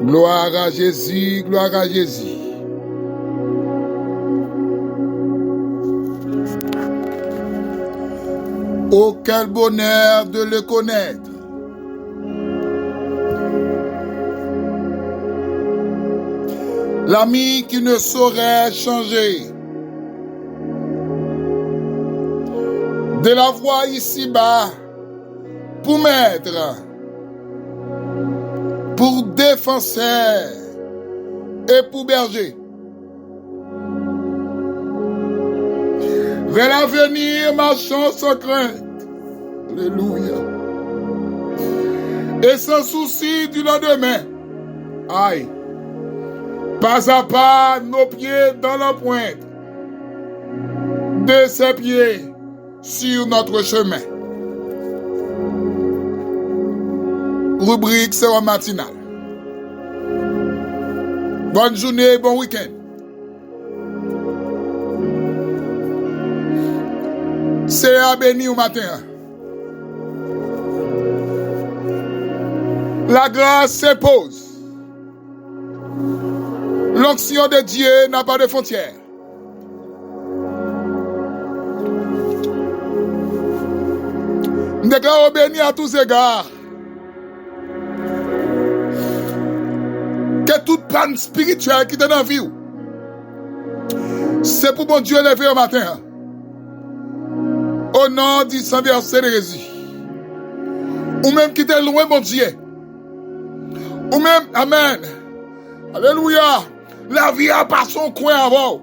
Gloire à Jésus, gloire à Jésus. Oh, quel bonheur de le connaître. L'ami qui ne saurait changer. De la voix ici-bas pour maître, pour défenseur et pour berger. Vers l'avenir, marchons sans crainte. Alléluia. Et sans souci du lendemain. Aïe. Pas à pas, nos pieds dans la pointe de ses pieds sur notre chemin. Rubrique Sérum matinal. Bonne journée, bon week-end. C'est à béni au matin. La grâce s'impose. L'onction de Dieu n'a pas de frontières. Déclare béni à tous égards. Que toute panne spirituelle qui est dans la vie, c'est pour mon Dieu lever au matin. Au nom du sang versé de Jésus. Ou même qui était loin, mon Dieu. Ou même, amen. Alléluia. La vie a pas son coin avant.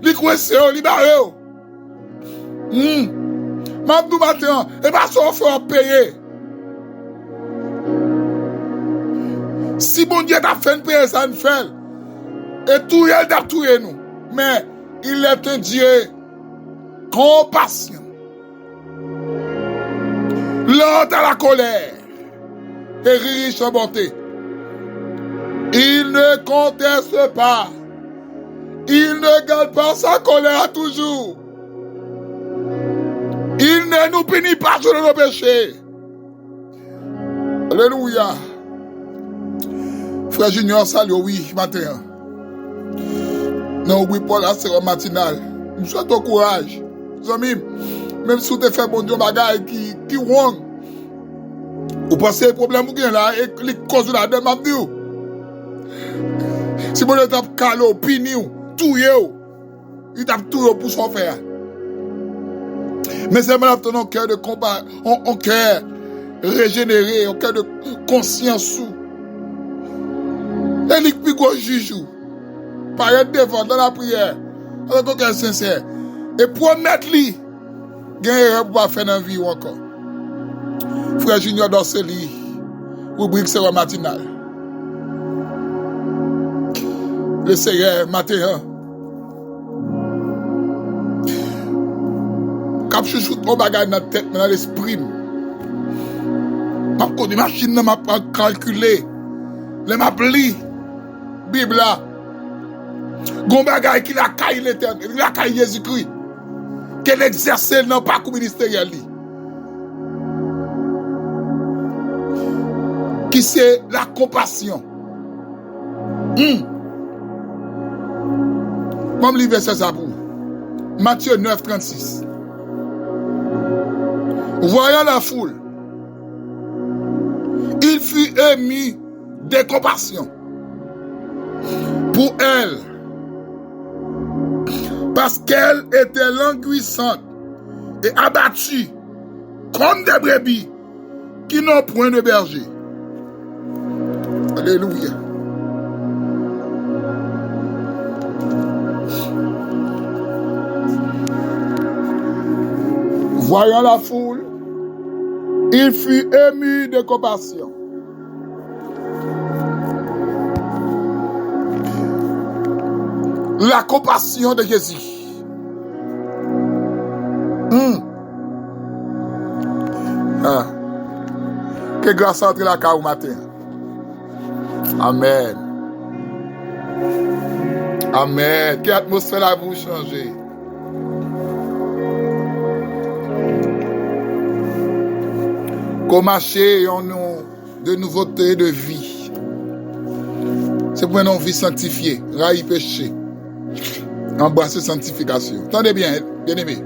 Li coincé, li barré. M'abdou matin, et pas son faut payer. Si bon Dieu t'a fait payer, ça ne fait. Et tout il t'a tué nous. Mais il est un Dieu compassion. Lent à la colère et riche en bonté. Il ne conteste pas. Il ne garde pas sa colère toujours. Il ne nous punit pas sur nos péchés. Alléluia. Frère Junior, salut, oui, matin. Non, oui, pour la sérum matinale. Je souhaite ton courage. Amis, même si tu as fait bon Dieu bagaille qui wrong. Ou pensez le problème ou bien là, et les causes de la demande. Si vous avez calé, pini, touye, il t'a tout pour son faire. Mais c'est maintenant ton cœur de combat, un cœur régénéré, un cœur de conscience. Et il plus gros juge. Paraître devant dans la prière, avec un cœur sincère. Et promettre-lui, gagner pour faire dans la vie encore. Frère Junior Dorseli, rubrique Sérum matinal. Le Seigneur matin. Quand je joue ton bagage dans la tête, dans l'esprit, je connais la machine, je m'a calculé. Je m'a pli. Bible là. Gon bagage qui la caille l'éternel, la caille Jésus-Christ. Qu'elle exerce dans le parcours ministériel. Qui c'est la compassion. Même le verset ça pour Matthieu 9, 36. Voyant la foule, il fut ému de compassion pour elle, parce qu'elle était languissante et abattue comme des brebis qui n'ont point de berger. Alléluia. Voyant la foule, il fut ému de compassion. La compassion de Jésus. Que grâce entre la car au matin. Amen. Amen. Quelle atmosphère a vous changé? Qu'on marche en nous de nouveauté de vie. C'est pour une vie sanctifiée, railler péché, embrasser sanctification. Attendez bien, bien aimé.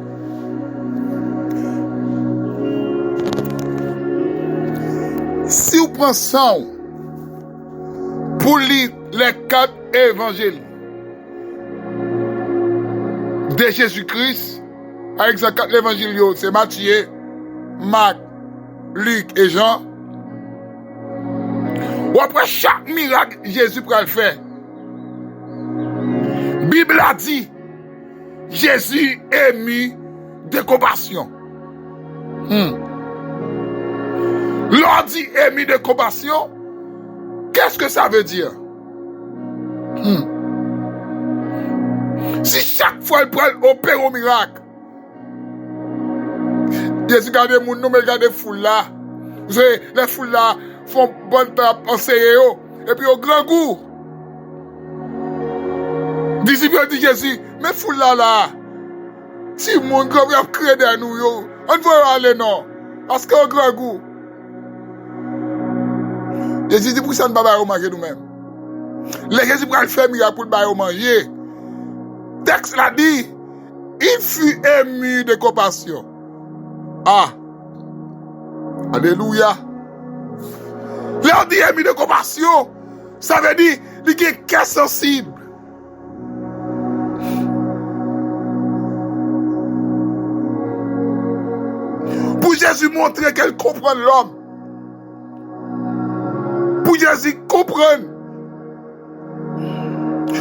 Si vous prenez ça pour lire les 4 évangiles de Jésus-Christ, avec ces 4 évangiles, c'est Matthieu, Marc, Luc et Jean. Ou après chaque miracle, Jésus peut le faire. Bible a dit, Jésus ému de compassion. L'on dit ému de compassion, qu'est-ce que ça veut dire? Si chaque fois il peut opérer au miracle, Jésus garde les gens, mais garde les foules là. Vous savez, les foules là font bon temps en sérieux, et puis au grand goût. Disciples dit Jésus, mais foules là, si mon grand a créé dans nous, on ne va aller non, parce qu'au grand goût. Jésus dit pour ça ne va pas manger nous-mêmes. Les Jésus va le faire miracle pour le manger. Texte l'a dit, il fut ému de compassion. Ah, alléluia. L'on dit ému de compassion, ça veut dire qu'il est cœur sensible. Pour Jésus montrer qu'elle comprend l'homme. Pour Jésus comprendre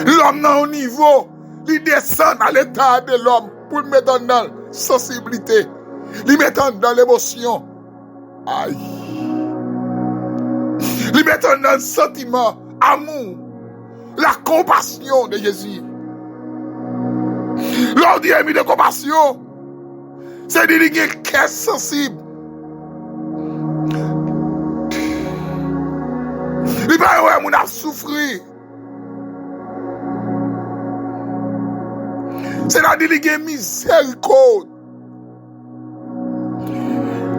l'homme dans un niveau, il descend à l'état de l'homme pour le mettre dans la sensibilité, le mettre dans l'émotion. Aïe. Le mettre dans le sentiment, amour, la compassion de Jésus. L'on dit ému de compassion, c'est dire qu'il est cœur sensible. Il va y avoir mon a souffrir. C'est-à-dire qu'il y a miséricorde.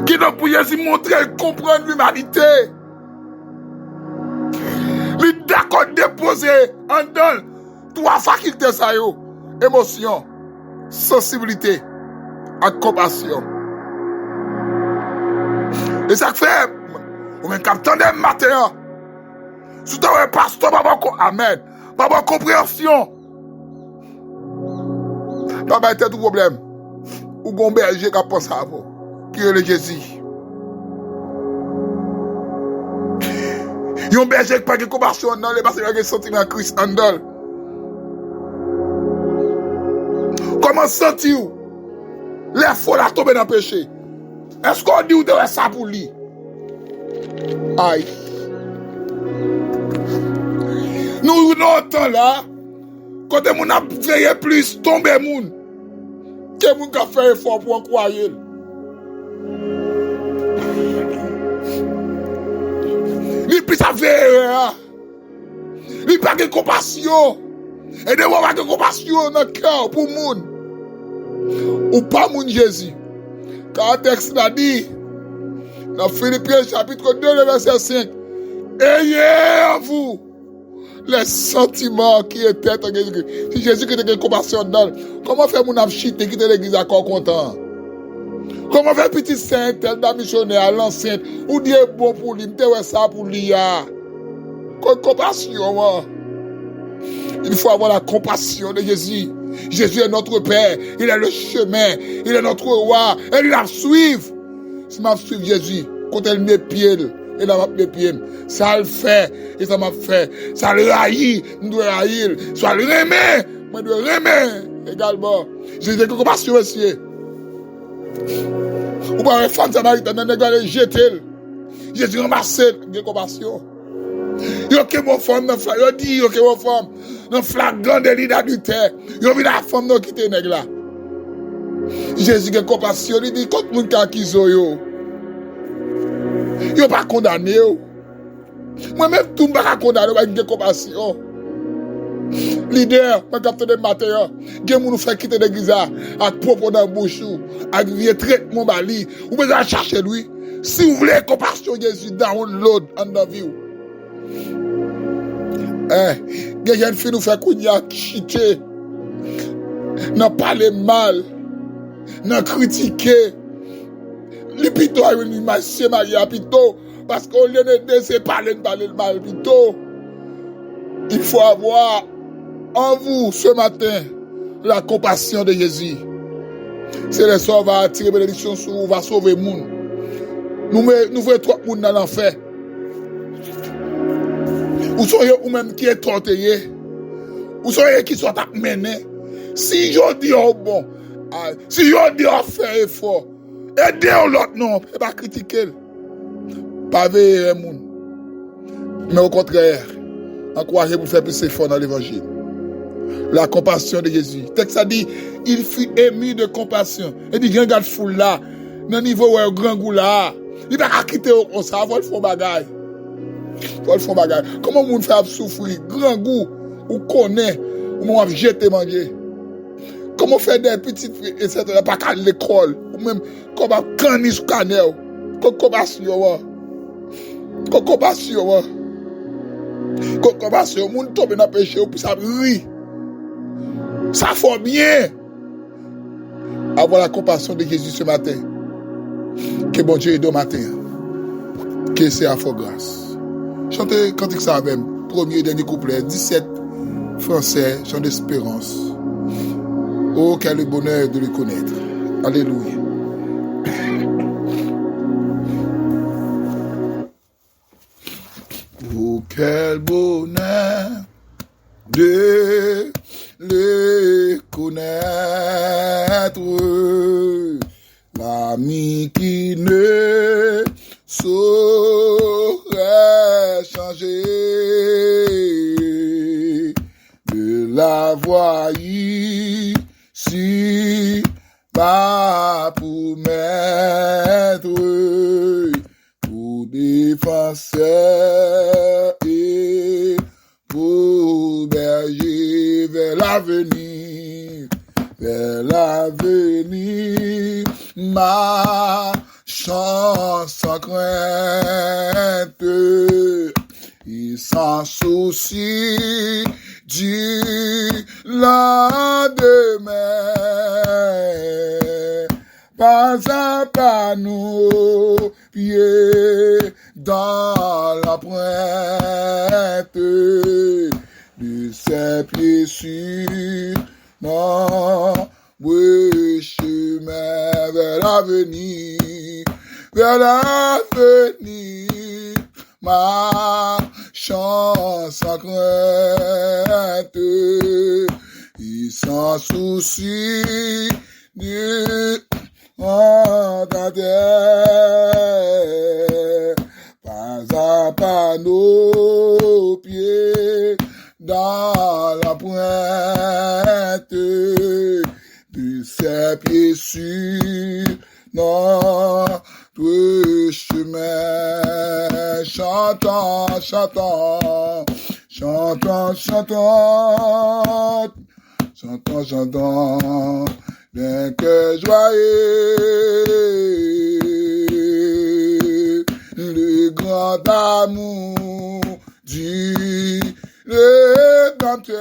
Qui donc pour Jésus montrer et comprendre l'humanité. Il est d'accord déposer en dedans 3 facultés ça yo. Émotion, sensibilité et compassion. Et ça fait, on est capitaine de matin. Sous un pasteur, amen. Pas compréhension. Pas de tout problème. Ou gon berger qui pense à vous. Qui est le Jésus. Yon berger qui pas de compassion dans les parce qu'il y a des sentiments Christ en dedans. Comment sentir-vous? Les faux la tomber dans le péché. Est-ce qu'on dit ou de ça pour lui? Aïe. Nous n'entendons là, quand on a veillé plus, tomber moun, que moun a fait effort pour en croire. Ni plus ça veille, ni pas de compassion, et de voir de compassion dans le cœur pour moun, ou pas moun Jésus. Car le texte l'a dit, dans Philippiens chapitre 2, verset 5, ayez en vous les sentiments qui étaient en Jésus-Christ. Si Jésus-Christ était compassion dans, comment faire mon abchite et quitter l'église encore content? Comment faire petit saint, tel d'un missionnaire, l'enceinte, ou Dieu est bon pour lui, m'te ça pour lui, compassion, il faut avoir la compassion de Jésus. Jésus est notre Père, il est le chemin, il est notre roi, et il a suivre. Si m'a suivre Jésus, quand elle met pied, et là, mes pieds, ça le fait, et ça m'a fait, ça le haït, nous devons haïr, soit le remet, moi je remet également. J'ai des compassion, monsieur. Ou pas une femme samaritaine, on a jeté. Jésus ramasse des compassion. Yo que mon femme, yo dit, yo que mon femme, dans flagrant délit d'adultère, yo vu la femme qui quitte nèg là. Jésus a compassion, il dit, quand moun ka kizo yo. Yo pas condamné. Moi-même, tout le monde pas condamné avec une compassion. Leader, moi, capteur de matin, gen moun fait quitter l'église avec propre dans bouche, avec vieux traitement bali, ou besoin chercher lui. Si vous voulez compassion Jésus download en vie. Des jeunes filles nous fait kounya chiter, n'en parler mal, n'en critiquer. Les pito, c'est Maria pito, parce qu'on les aide, c'est parler mal pito. Il faut avoir en vous ce matin la compassion de Jésus. C'est le sort va attirer bénédiction sur vous, va sauver le monde. Nous voyons trop de monde dans l'enfer. Ou soyez ou même qui est torturé. Ou soyez qui sont menés. Si je dis oh bon, si je dis oh faire effort, aidez l'autre non, pas critiquer. Pas veiller le monde. Mais au contraire, encouragez pour faire plus d'efforts dans l'évangile. La compassion de Jésus. Le texte a dit, il fut ému de compassion. Il dit, regarde foule là, dans le niveau où il y a un grand goût là. Il va pas quitter comme ça, il faut le faire bagaille. Comment moun fait souffrir, grand goût, ou connaît, ou moun jeter manger. Comment faire des petites, etc., pas qu'à l'école, ou même, comment canner sous canel, compassion, moun tombe dans le péché, ou puis ça rit. Ça fait bien. Avoir la compassion de Jésus ce matin. Que bon Dieu aide au matin. Que c'est à fort grâce. Chantez cantique ça même. Premier et dernier couplet. 17 français. Chant d'espérance. Oh, quel bonheur de le connaître. Alléluia. Oh, quel bonheur de le connaître, l'ami qui ne saurait changer, de l'avoir ici, pas pour maître, pour défenseur et pour berger vers l'avenir, ma chance sans crainte, il s'en soucie du lendemain, pas à pas nos pieds dans l'empreinte de ses pieds sûrs, non, oui, chemin vers l'avenir, ma chance sans crainte, il s'en soucie du ta terre, pas à pas nos pieds dans la pointe de ses pieds sûrs, notre chemin, chantons, d'un cœur joyeux, le grand amour du Rédempteur,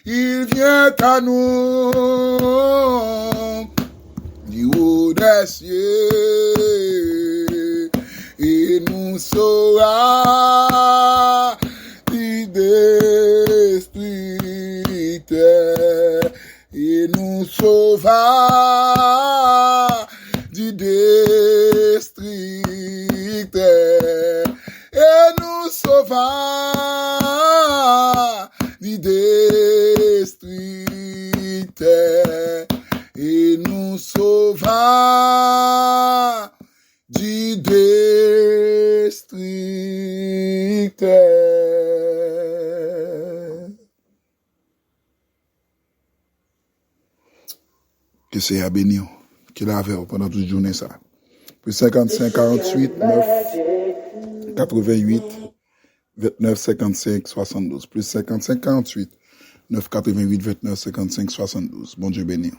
il vient à nous du haut des cieux et nous saura du destructeur et nous sauvera du destructeur et nous sauvera du destructeur et nous sauvera du destructeur. Que c'est à bénir, qu'il a fait pendant toute journée ça. Plus 55, 48, 9, 88, 29, 55, 72. Plus 55, 48, 9, 88, 29, 55, 72. Bon Dieu bénir.